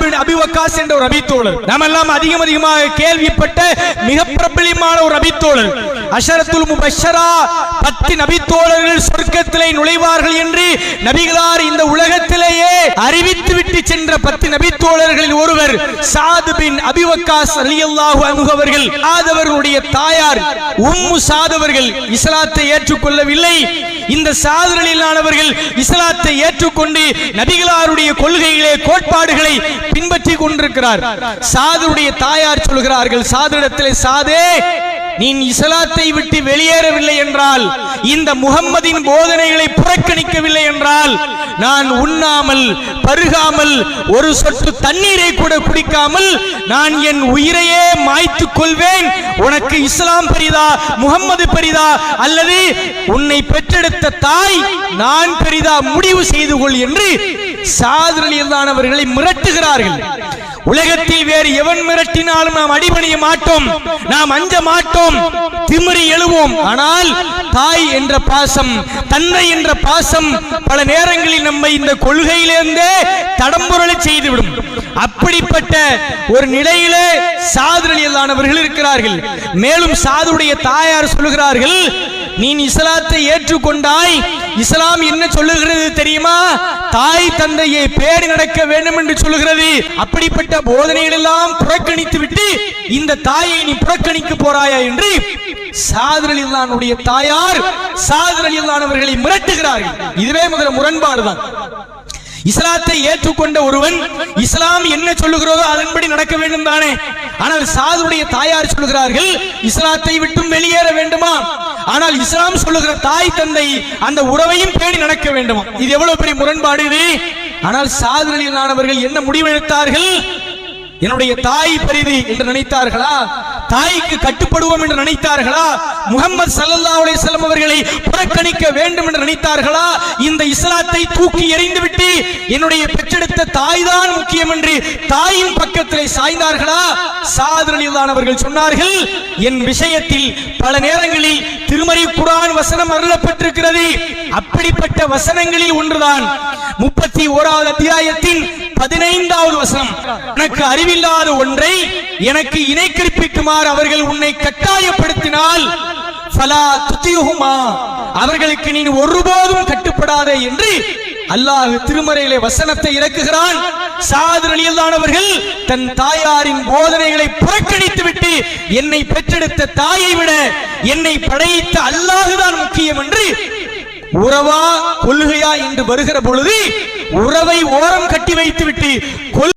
பின் அபி வக்காஸ் என்ற ஒரு நபித்தோழர், நாம் எல்லாம் அதிகமாக கேள்விப்பட்ட மிக பிரபலமான ஒரு நபித்தோழர். அஷரத்துல் முபஷ்ஷரா 10 நபித்தோழர்கள் சொர்க்கத்திலே நுழைவார்கள் என்று நபிகளார் இந்த உலகத்திலேயே அறிவித்து விட்டு சென்ற 10 நபித்தோழர்களில் ஒருவர் சாத் பின் அபி வக்காஸ் ரலியல்லாஹு அன்ஹு அவர்கள். சாத் அவர்களுடைய தாயார் உம்மு சாத் அவர்கள் இஸ்லாத்தை ஏற்றுக்கொள்ளவில்லை. இந்த சாத் ரலியல்லாஹு இஸ்லாத்தை ஏற்றுக்கொண்டு நபிகளாருடைய கொள்கைகளே கோட்பாடுகளை பின்பற்றி கொண்டிருக்கிறார். சாதுடைய தாயார் சொல்கிறார்கள் சாதிடத்திலே, சாதே நீ இஸ்லாத்தை விட்டு வெளியேறவில்லை என்றால், இந்த முஹம்மதின் போதனைகளை புறக்கணிக்கவில்லை என்றால், நான் உண்ணாமல் பருகாமல் ஒரு சொட்டு தண்ணீரை கூட குடிக்காமல் நான் என் உயிரையே மாய்த்துக் கொள்வேன். உனக்கு இஸ்லாம் பெரிதா முஹம்மது பெரிதா அல்லது உன்னை பெற்றெடுத்த தாய் நான் பெரிதா, முடிவு செய்து கொள் என்று சாத் ரலியல்லாஹு அவர்களை மிரட்டுகிறார்கள். உலகத்தில் வேறு எவன் மிரட்டினாலும் நாம் அடிபணிய மாட்டோம், நாம் அஞ்ச மாட்டோம், திமிரி எழுவோம். ஆனால் தாய் என்ற பாசம், தந்தை என்ற பாசம் பல நேரங்களில் நம்மை இந்த கொள்கையிலிருந்தே தடம்புரள செய்துவிடும். அப்படிப்பட்ட ஒரு நிலையிலே சாத் ரலியல்லாஹு அவர்கள் இருக்கிறார்கள். மேலும் சாதுடைய தாயார் சொல்லுகிறார்கள், நீ இஸ்லாத்தை ஏற்றுக்கொண்டாய், இஸ்லாம் என்ன சொல்லுகிறது தெரியுமா? தாய் தந்தையை பேணி நடக்க வேண்டும் என்று சொல்லுகிறது. அப்படிப்பட்ட போதனைகள் எல்லாம் புறக்கணித்து விட்டு இந்த தாயை நீ புறக்கணிக்க போறாயா என்று சாத் ரலியல்லாஹு தாயார் சாத் ரலியல்லாஹு அவர்களை மிரட்டுகிறார்கள். இதுவே முதல் முரண்பாடுதான். இஸ்லாத்தை ஏற்றுக்கொண்ட ஒருவன் இஸ்லாம் என்ன சொல்லுகிறதோ அதன்படி நடக்க வேண்டும் தானே. ஆனால் சாதுடைய தாயார் சொல்லுகிறார்கள், இஸ்லாத்தை விட்டும் வெளியேற வேண்டுமா, ஆனால் இஸ்லாம் சொல்லுகிற தாய் தந்தை அந்த உறவையும் பேணி நடக்க வேண்டுமா? இது எவ்வளவு பெரிய முரண்பாடு இது. ஆனால் சாத் ரலியல்லாஹு அவர்கள் என்ன முடிவெடுத்தார்கள்? என்னுடைய தாய் பெரிது என்று நினைத்தார்களா? தாய்க்கு கட்டுப்படுவோம் என்று நினைத்தார்களா? முஹம்மது ஸல்லல்லாஹு அலைஹி வஸல்லம் அவர்களை புறக்கணிக்க வேண்டும் என்று நினைத்தார்களா? இந்த இஸ்லாத்தை தூக்கி எறிந்துவிட்டு என்னுடைய பெற்றெடுத்த தாய் தான் முக்கியம் என்று தாயின் பக்கத்திலே சாய்ந்தார்களா? சாத் ரலியல்லாஹு அவர்கள் சொன்னார்கள், என் விஷயத்தில் பல நேரங்களில் திருமறை குர்ஆன் வசனம் அருளப்பட்டிருக்கிறது. அப்படிப்பட்ட வசனங்களில் ஒன்றுதான் 31வது அத்தியாயத்தின் 15வது வசனம். எனக்கு அறிவில்லாத ஒன்றை எனக்கு இணை கற்பிக்குமாறு அவர்கள் உன்னை கட்டாயப்படுத்தினால் ஃபலா துதியுஹுமா, அவர்களுக்கு நீ ஒருபோதும் கட்டுப்படாதே என்று அல்லாஹ் திருமறையிலே வசனத்தை இறக்குகிறான். சாத் ரலியல்லாஹு அவர்கள் தன் தாயாரின் போதனைகளை புறக்கணித்து விட்டு என்னை பெற்றெடுத்த தாயை விட என்னை படைத்த அல்லாஹ் தான் முக்கியம் என்று உறவா கொள்கையா என்று வருகிற பொழுது உறவை ஓரம் கட்டி வைத்து விட்டு